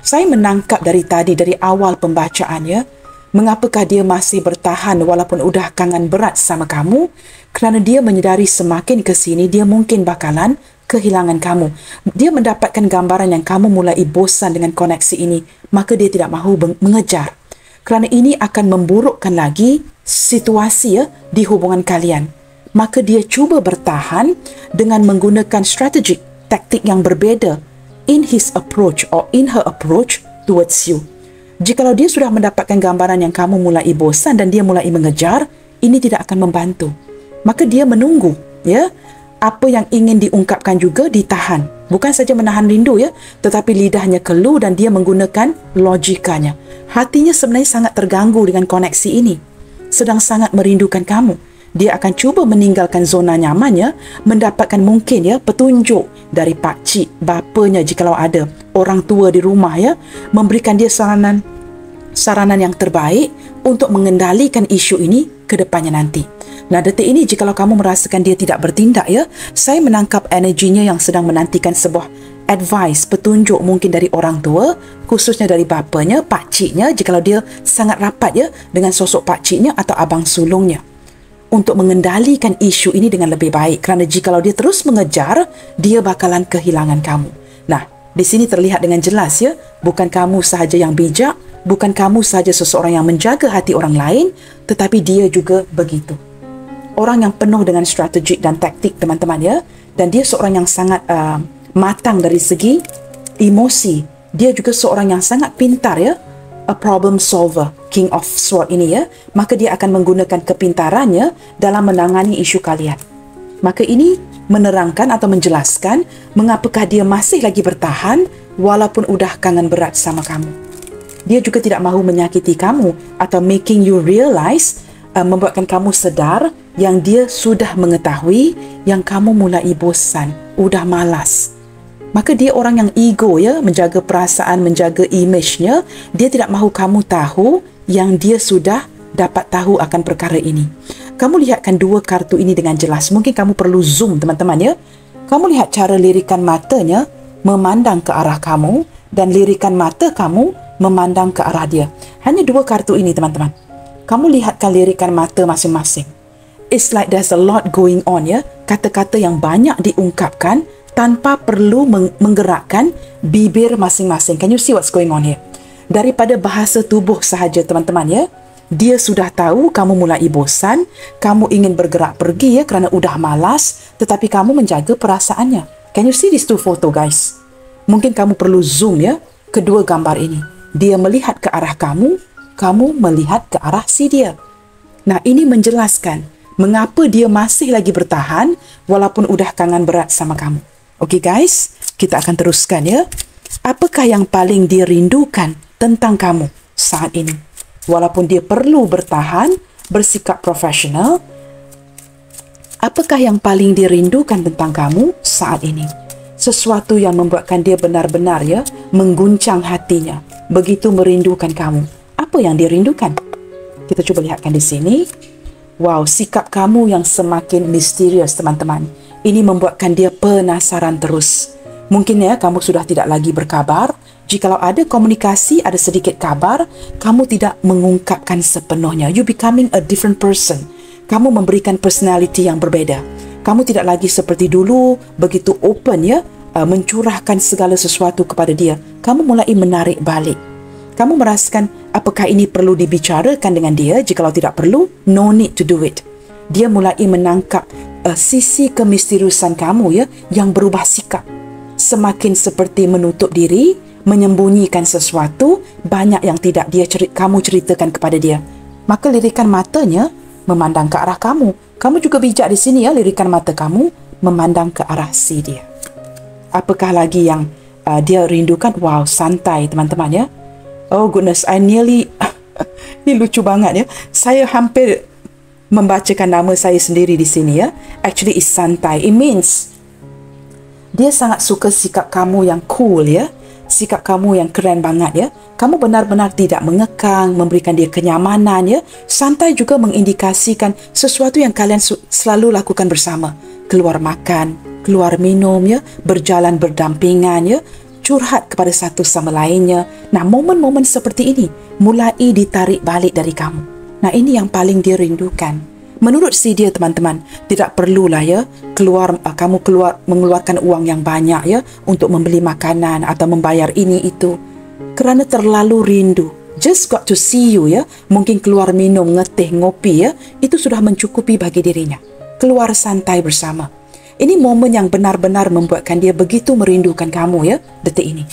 Saya menangkap dari tadi, dari awal pembacaannya, mengapakah dia masih bertahan walaupun udah kangen berat sama kamu? Kerana dia menyedari semakin ke sini, dia mungkin bakalan kehilangan kamu. Dia mendapatkan gambaran yang kamu mulai bosan dengan koneksi ini, maka dia tidak mahu mengejar. Kerana ini akan memburukkan lagi situasi ya, di hubungan kalian. Maka dia cuba bertahan dengan menggunakan strategi, taktik yang berbeza in his approach or in her approach towards you. Jikalau dia sudah mendapatkan gambaran yang kamu mulai bosan dan dia mulai mengejar, ini tidak akan membantu. Maka dia menunggu ya, apa yang ingin diungkapkan juga ditahan. Bukan saja menahan rindu ya, tetapi lidahnya keluh dan dia menggunakan logikanya. Hatinya sebenarnya sangat terganggu dengan koneksi ini, sedang sangat merindukan kamu. Dia akan cuba meninggalkan zona nyamannya, mendapatkan mungkin ya petunjuk dari pakcik, bapanya jikalau ada, orang tua di rumah ya, memberikan dia saranan yang terbaik untuk mengendalikan isu ini ke depannya nanti. Nah, detik ini jikalau kamu merasakan dia tidak bertindak ya, saya menangkap energinya yang sedang menantikan sebuah advice, petunjuk mungkin dari orang tua, khususnya dari bapanya, pakciknya, jikalau dia sangat rapat ya dengan sosok pakciknya atau abang sulungnya, untuk mengendalikan isu ini dengan lebih baik. Kerana jikalau dia terus mengejar, dia bakalan kehilangan kamu. Nah, di sini terlihat dengan jelas ya, bukan kamu sahaja yang bijak, bukan kamu sahaja seseorang yang menjaga hati orang lain, tetapi dia juga begitu. Orang yang penuh dengan strategi dan taktik teman-teman ya, dan dia seorang yang sangat matang dari segi emosi. Dia juga seorang yang sangat pintar ya, a problem solver, King of Swords ini ya. Maka dia akan menggunakan kepintarannya dalam menangani isu kalian. Maka ini menerangkan atau menjelaskan mengapakah dia masih lagi bertahan walaupun udah kangen berat sama kamu. Dia juga tidak mahu menyakiti kamu atau making you realize membuatkan kamu sedar yang dia sudah mengetahui yang kamu mulai bosan, udah malas. Maka dia orang yang ego ya, menjaga perasaan, menjaga image-nya. Dia tidak mahu kamu tahu yang dia sudah dapat tahu akan perkara ini. Kamu lihatkan dua kartu ini dengan jelas. Mungkin kamu perlu zoom teman-teman ya. Kamu lihat cara lirikan matanya memandang ke arah kamu dan lirikan mata kamu memandang ke arah dia. Hanya dua kartu ini teman-teman. Kamu lihatkan lirikan mata masing-masing. It's like there's a lot going on ya. Kata-kata yang banyak diungkapkan tanpa perlu menggerakkan bibir masing-masing. Can you see what's going on here? Daripada bahasa tubuh sahaja teman-teman ya. Dia sudah tahu kamu mulai bosan, kamu ingin bergerak pergi ya kerana udah malas, tetapi kamu menjaga perasaannya. Can you see these two photo guys? Mungkin kamu perlu zoom ya kedua gambar ini. Dia melihat ke arah kamu, kamu melihat ke arah si dia. Nah, ini menjelaskan mengapa dia masih lagi bertahan walaupun udah kangen berat sama kamu. Okey guys, kita akan teruskan ya. Apakah yang paling dia rindukan tentang kamu saat ini? Walaupun dia perlu bertahan, bersikap profesional, apakah yang paling dia rindukan tentang kamu saat ini? Sesuatu yang membuatkan dia benar-benar ya mengguncang hatinya, begitu merindukan kamu. Apa yang dia rindukan? Kita cuba lihatkan di sini. Wow, sikap kamu yang semakin misterius teman-teman. Ini membuatkan dia penasaran terus. Mungkin ya kamu sudah tidak lagi berkabar. Jikalau ada komunikasi, ada sedikit kabar, kamu tidak mengungkapkan sepenuhnya. You becoming a different person. Kamu memberikan personality yang berbeza. Kamu tidak lagi seperti dulu, begitu open ya, mencurahkan segala sesuatu kepada dia. Kamu mulai menarik balik. Kamu merasakan apakah ini perlu dibicarakan dengan dia? Jikalau tidak perlu, no need to do it. Dia mulai menangkap sisi kemisteriusan kamu ya yang berubah sikap. Semakin seperti menutup diri, menyembunyikan sesuatu, banyak yang tidak kamu ceritakan kepada dia. Maka lirikan matanya memandang ke arah kamu. Kamu juga bijak di sini ya, lirikan mata kamu memandang ke arah si dia. Apakah lagi yang dia rindukan? Wow, santai teman-teman ya. Oh goodness, I nearly ini lucu banget ya. Saya hampir membacakan nama saya sendiri di sini ya. Actually it's santai. It means dia sangat suka sikap kamu yang cool ya. Sikap kamu yang keren banget ya. Kamu benar-benar tidak mengekang, memberikan dia kenyamanan ya. Santai juga mengindikasikan sesuatu yang kalian selalu lakukan bersama. Keluar makan, keluar minum ya, berjalan berdampingan ya. Curhat kepada satu sama lainnya. Nah, momen-momen seperti ini mulai ditarik balik dari kamu. Nah, ini yang paling dia rindukan. Menurut si dia teman-teman, tidak perlulah ya kamu mengeluarkan uang yang banyak ya untuk membeli makanan atau membayar ini itu. Kerana terlalu rindu. Just got to see you ya. Mungkin keluar minum, ngeteh, ngopi ya. Itu sudah mencukupi bagi dirinya. Keluar santai bersama. Ini momen yang benar-benar membuatkan dia begitu merindukan kamu ya, detik ini.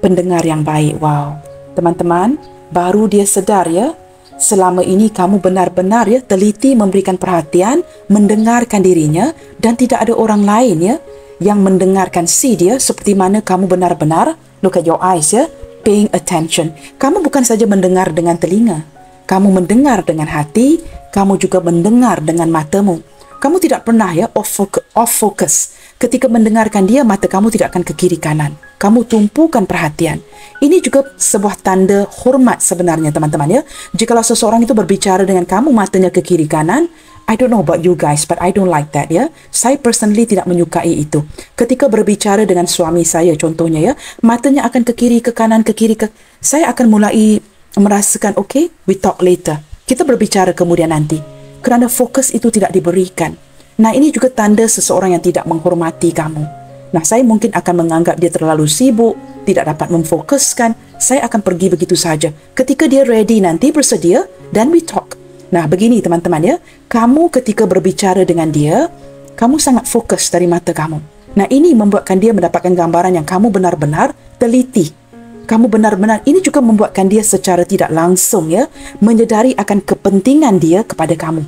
Pendengar yang baik, wow. Teman-teman, baru dia sedar ya, selama ini kamu benar-benar ya teliti memberikan perhatian, mendengarkan dirinya dan tidak ada orang lain ya yang mendengarkan si dia seperti mana kamu benar-benar, look at your eyes ya, paying attention. Kamu bukan saja mendengar dengan telinga, kamu mendengar dengan hati, kamu juga mendengar dengan matamu. Kamu tidak pernah ya off focus. Ketika mendengarkan dia, mata kamu tidak akan ke kiri kanan. Kamu tumpukan perhatian. Ini juga sebuah tanda hormat sebenarnya teman-teman ya. Jikalau seseorang itu berbicara dengan kamu, matanya ke kiri kanan, I don't know about you guys, but I don't like that ya. Saya personally tidak menyukai itu. Ketika berbicara dengan suami saya contohnya ya, matanya akan ke kiri, ke kanan, ke kiri, saya akan mulai merasakan, okay, we talk later. Kita berbicara kemudian nanti. Kerana fokus itu tidak diberikan. Nah, ini juga tanda seseorang yang tidak menghormati kamu. Nah, saya mungkin akan menganggap dia terlalu sibuk, tidak dapat memfokuskan. Saya akan pergi begitu saja. Ketika dia ready nanti bersedia, then we talk. Nah, begini teman-teman ya. Kamu ketika berbicara dengan dia, kamu sangat fokus dari mata kamu. Nah, ini membuatkan dia mendapatkan gambaran yang kamu benar-benar teliti. Kamu benar-benar, ini juga membuatkan dia secara tidak langsung ya, menyedari akan kepentingan dia kepada kamu.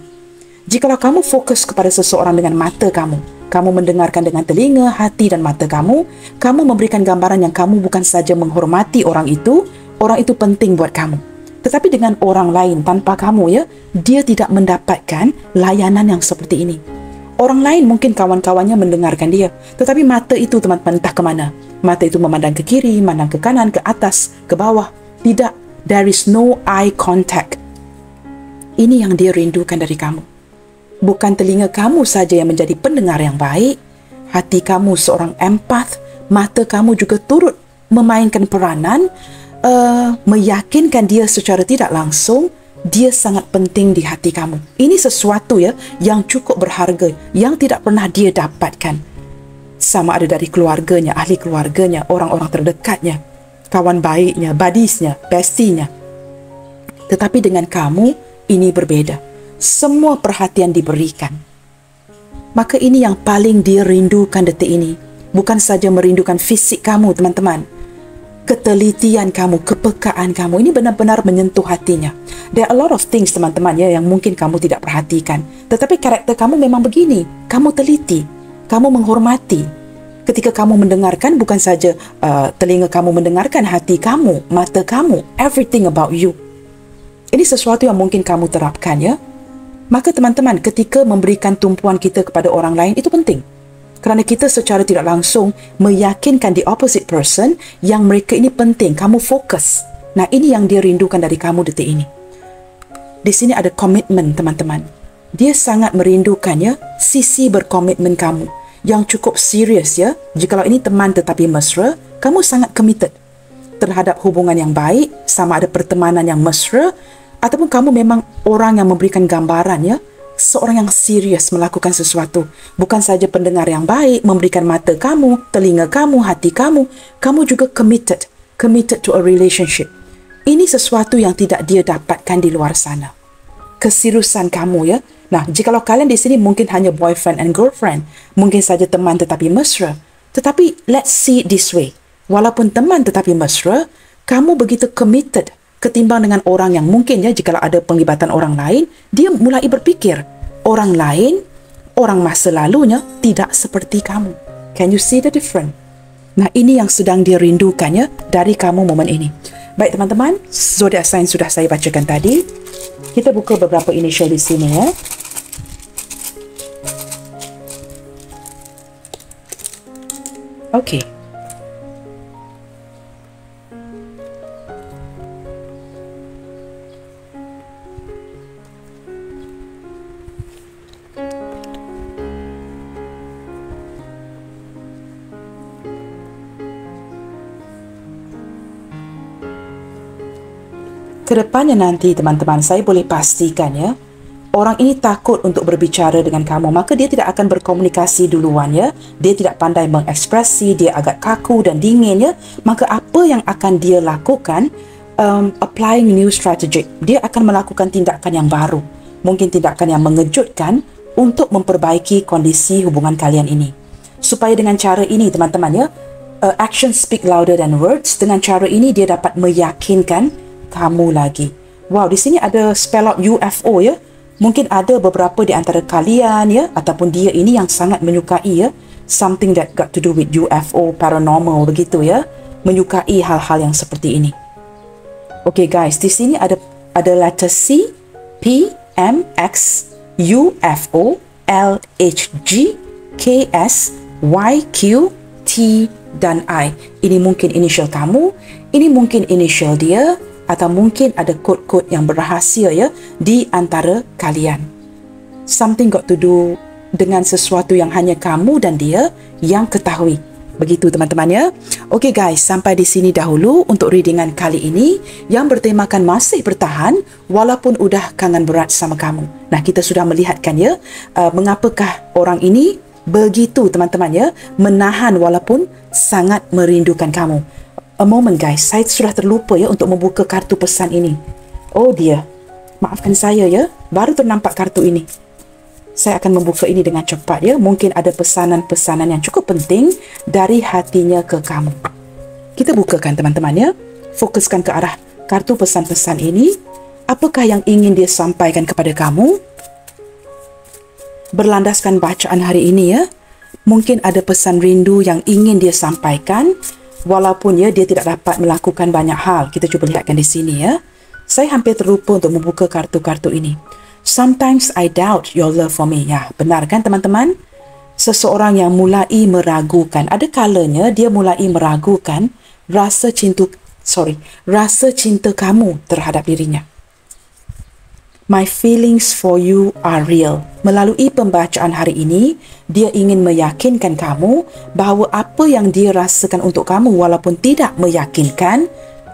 Jikalau kamu fokus kepada seseorang dengan mata kamu mendengarkan dengan telinga, hati dan mata kamu memberikan gambaran yang kamu bukan saja menghormati orang itu penting buat kamu. Tetapi dengan orang lain tanpa kamu ya, dia tidak mendapatkan layanan yang seperti ini. Orang lain mungkin kawan-kawannya mendengarkan dia, tetapi mata itu teman-teman entah ke mana. Mata itu memandang ke kiri, memandang ke kanan, ke atas, ke bawah. Tidak, there is no eye contact. Ini yang dia rindukan dari kamu. Bukan telinga kamu saja yang menjadi pendengar yang baik, hati kamu seorang empath, mata kamu juga turut memainkan peranan, meyakinkan dia secara tidak langsung, dia sangat penting di hati kamu. Ini sesuatu ya yang cukup berharga, yang tidak pernah dia dapatkan. Sama ada dari keluarganya, ahli keluarganya, orang-orang terdekatnya, kawan baiknya, buddiesnya, bestinya. Tetapi dengan kamu, ini berbeda. Semua perhatian diberikan. Maka ini yang paling dia rindukan detik ini. Bukan saja merindukan fisik kamu, teman-teman. Ketelitian kamu, kepekaan kamu, ini benar-benar menyentuh hatinya. There are a lot of things, teman-teman, ya, yang mungkin kamu tidak perhatikan. Tetapi karakter kamu memang begini. Kamu teliti, kamu menghormati. Ketika kamu mendengarkan, bukan saja telinga kamu mendengarkan, hati kamu, mata kamu, everything about you. Ini sesuatu yang mungkin kamu terapkan, ya. Maka teman-teman, ketika memberikan tumpuan kita kepada orang lain, itu penting. Kerana kita secara tidak langsung meyakinkan the opposite person yang mereka ini penting, kamu fokus. Nah, ini yang dia rindukan dari kamu detik ini. Di sini ada komitmen, teman-teman. Dia sangat merindukannya sisi berkomitmen kamu yang cukup serius, ya. Jikalau ini teman tetapi mesra, kamu sangat committed terhadap hubungan yang baik, sama ada pertemanan yang mesra, ataupun kamu memang orang yang memberikan gambaran, ya, seorang yang serius melakukan sesuatu. Bukan saja pendengar yang baik, memberikan mata kamu, telinga kamu, hati kamu, kamu juga committed to a relationship. Ini sesuatu yang tidak dia dapatkan di luar sana. Keseriusan kamu, ya. Nah, jikalau kalian di sini mungkin hanya boyfriend and girlfriend, mungkin saja teman tetapi mesra. Tetapi let's see it this way. Walaupun teman tetapi mesra, kamu begitu committed ketimbang dengan orang yang mungkin, ya, jikalau ada penglibatan orang lain, dia mulai berfikir, orang lain, orang masa lalunya tidak seperti kamu. Can you see the difference? Nah, ini yang sedang dia rindukan, ya, dari kamu momen ini. Baik teman-teman, zodiak sign sudah saya bacakan tadi. Kita buka beberapa initial di sini, ya. Okey. Kedepannya nanti, teman-teman, saya boleh pastikan, ya, orang ini takut untuk berbicara dengan kamu, maka dia tidak akan berkomunikasi duluan, ya. Dia tidak pandai mengekspresi, dia agak kaku dan dingin, ya. Maka apa yang akan dia lakukan? Applying new strategy. Dia akan melakukan tindakan yang baru, mungkin tindakan yang mengejutkan untuk memperbaiki kondisi hubungan kalian ini. Supaya dengan cara ini, teman-teman, ya, actions speak louder than words. Dengan cara ini dia dapat meyakinkan kamu lagi. Wow, di sini ada spell out UFO, ya. Mungkin ada beberapa di antara kalian, ya, ataupun dia ini yang sangat menyukai, ya, something that got to do with UFO, paranormal, begitu, ya. Menyukai hal-hal yang seperti ini. Okay guys, di sini ada letter C, P, M, X, UFO, L, H, G, K, S, Y, Q, T, dan I. Ini mungkin initial kamu, ini mungkin initial dia, atau mungkin ada kod-kod yang berrahasia, ya, di antara kalian. Something got to do dengan sesuatu yang hanya kamu dan dia yang ketahui. Begitu, teman-teman, ya. Okey guys, sampai di sini dahulu untuk readingan kali ini yang bertemakan masih bertahan walaupun udah kangen berat sama kamu. Nah, kita sudah melihatkan, ya, mengapakah orang ini begitu, teman-teman, ya, menahan walaupun sangat merindukan kamu. A moment guys, saya sudah terlupa, ya, untuk membuka kartu pesan ini. Oh dia, maafkan saya, ya, baru ternampak kartu ini. Saya akan membuka ini dengan cepat, ya. Mungkin ada pesanan-pesanan yang cukup penting dari hatinya ke kamu. Kita bukakan, teman-teman, ya. Fokuskan ke arah kartu pesan-pesan ini. Apakah yang ingin dia sampaikan kepada kamu? Berlandaskan bacaan hari ini, ya. Mungkin ada pesan rindu yang ingin dia sampaikan, walaupun, ya, dia tidak dapat melakukan banyak hal. Kita cuba lihatkan di sini, ya. Saya hampir terlupa untuk membuka kartu-kartu ini. Sometimes I doubt your love for me. Ya, benar kan teman-teman? Seseorang yang mulai meragukan, ada kalanya dia mulai meragukan rasa cinta kamu terhadap dirinya. My feelings for you are real. Melalui pembacaan hari ini, dia ingin meyakinkan kamu bahawa apa yang dia rasakan untuk kamu walaupun tidak meyakinkan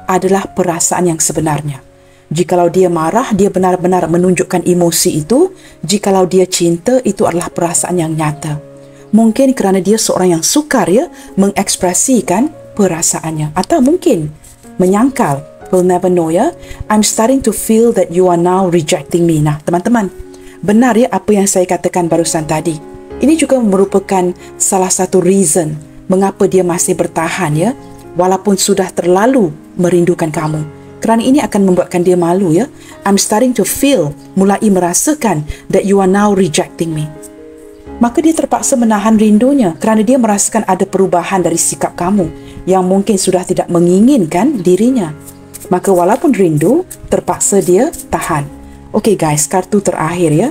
adalah perasaan yang sebenarnya. Jikalau dia marah, dia benar-benar menunjukkan emosi itu. Jikalau dia cinta, itu adalah perasaan yang nyata. Mungkin kerana dia seorang yang sukar mengekspresikan perasaannya. Atau mungkin menyangkal. We'll never know ya. I'm starting to feel that you are now rejecting me. Nah, teman-teman, benar ya apa yang saya katakan barusan tadi. Ini juga merupakan salah satu reason mengapa dia masih bertahan ya, walaupun sudah terlalu merindukan kamu. Kerana ini akan membuatkan dia malu ya. I'm starting to feel, mulai merasakan that you are now rejecting me. Maka dia terpaksa menahan rindunya kerana dia merasakan ada perubahan dari sikap kamu yang mungkin sudah tidak menginginkan dirinya. Maka walaupun rindu, terpaksa dia tahan. Okay guys, kartu terakhir ya.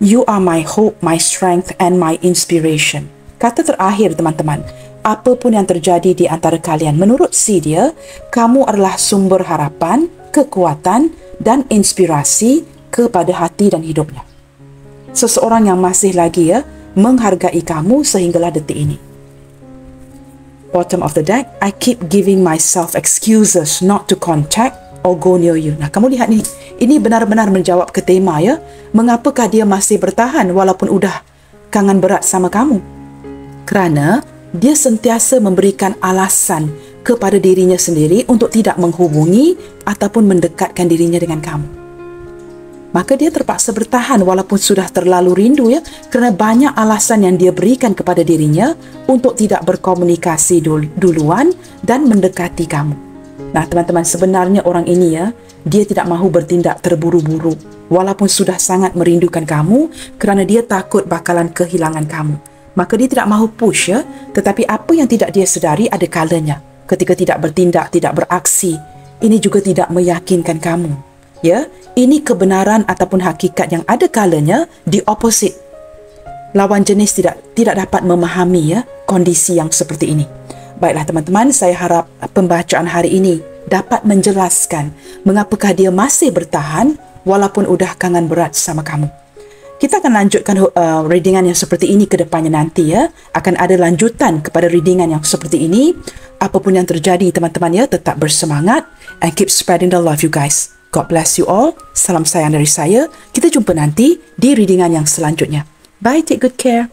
You are my hope, my strength and my inspiration. Kata terakhir teman-teman. Apapun yang terjadi di antara kalian, menurut si dia, kamu adalah sumber harapan, kekuatan dan inspirasi kepada hati dan hidupnya. Seseorang yang masih lagi menghargai kamu sehinggalah detik ini. Bottom of the deck, I keep giving myself excuses not to contact or go near you. Nah, kamu lihat ni, ini benar-benar menjawab ke tema ya. Mengapakah dia masih bertahan walaupun udah kangen berat sama kamu? Kerana dia sentiasa memberikan alasan kepada dirinya sendiri untuk tidak menghubungi ataupun mendekatkan dirinya dengan kamu. Maka dia terpaksa bertahan walaupun sudah terlalu rindu ya, kerana banyak alasan yang dia berikan kepada dirinya untuk tidak berkomunikasi duluan dan mendekati kamu. Nah teman-teman, sebenarnya orang ini ya, dia tidak mahu bertindak terburu-buru walaupun sudah sangat merindukan kamu kerana dia takut bakalan kehilangan kamu. Maka dia tidak mahu push ya, tetapi apa yang tidak dia sedari ada kalanya. Ketika tidak bertindak, tidak beraksi, ini juga tidak meyakinkan kamu. Ya, ini kebenaran ataupun hakikat yang ada kalanya di opposite. Lawan jenis tidak dapat memahami ya kondisi yang seperti ini. Baiklah teman-teman, saya harap pembacaan hari ini dapat menjelaskan mengapakah dia masih bertahan walaupun udah kangen berat sama kamu. Kita akan lanjutkan readingan yang seperti ini ke depannya nanti ya. Akan ada lanjutan kepada readingan yang seperti ini. Apapun yang terjadi teman-teman ya, tetap bersemangat and keep spreading the love you guys. God bless you all. Salam sayang dari saya. Kita jumpa nanti di readingan yang selanjutnya. Bye, take good care.